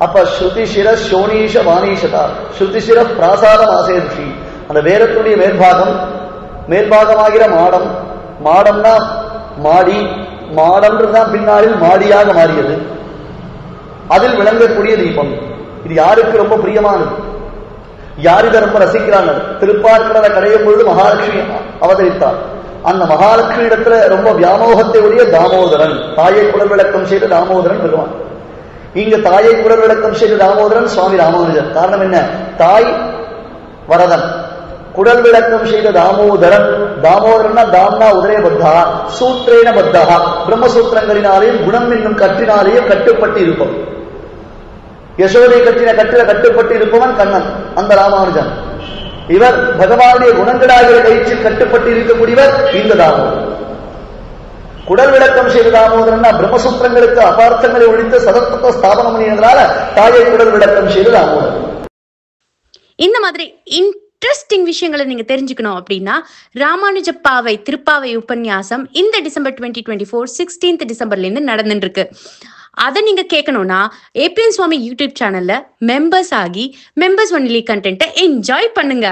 அப்ப ஸ்ருதிசிர சோனீஷ வாணீஷதா ஸ்ருதிசிர பிராசாதம் ஆசே ருஷி. அந்த வேதத்துடைய மேல்பாகமாகிற மாடம், மாடம்னா மாடி, மாடம்ன்றதுதான் பின்னாளில் மாடியாக மாறியது. அதில் விளங்கக்கூடிய தீபம். இது யாருக்கு ரொம்ப பிரியமானது, யார் இதை ரொம்ப ரசிக்கிறாங்க? திருப்பார்கடலை கடையும் பொழுது மகாலட்சுமி அவதரித்தார். அந்த மகாலட்சுமி இடத்துல ரொம்ப வியாமோகத்தை உடைய தாமோதரன், தாயை குடல் விளக்கம் செய்த தாமோதரன் பெறுவான். இங்க தாயை குடல் விளக்கம் செய்த தாமோதரன் சுவாமி ராமானுஜர். காரணம் என்ன? தாய் வரதன், குடல் விளக்கம் செய்த தாமோதரன். தாமோதரன்னா தாம்னா உதரே பத்தா, சூத்திரேன பத்தா, பிரம்மசூத்திரங்களினாலேயும் குணம் என்னும் கற்றினாலேயும் கட்டுப்பட்டு இருப்போம். யசோதை கட்டின கட்டில கட்டுப்பட்டு இருப்பவன் கண்ணன், அந்த ராமானுஜன். இவர் பகவானுடைய குணங்களாகிய கயிற்றில் கட்டுப்பட்டு இருக்கக்கூடியவர் இந்த தாமோதரன். குடல் விளக்கம் செய்த தாமோதரன்னா பிரம்மசூத்திரங்களுக்கு அபார்த்தங்களை ஒழித்து சதத்துவ ஸ்தாபனம் பண்ணியதுனால தாயை குடல் விளக்கம் செய்த தாமோதரன். இந்த மாதிரி இன்ட்ரெஸ்டிங் விஷயங்களை நீங்க தெரிஞ்சுக்கணும் அப்படின்னா ராமானுஜ பாவை திருப்பாவை உபன்யாசம் இந்த டிசம்பர் 2024 16th டிசம்பர்ல இருந்து நடந்துட்டு இருக்கு. அதை நீங்க கேட்கணும்னா ஏபிஎன் சுவாமி யூடியூப் சேனல்ல மெம்பர்ஸ் ஆகி மெம்பர்ஸ் ஒன்லி கண்டென்ட்டை என்ஜாய் பண்ணுங்க.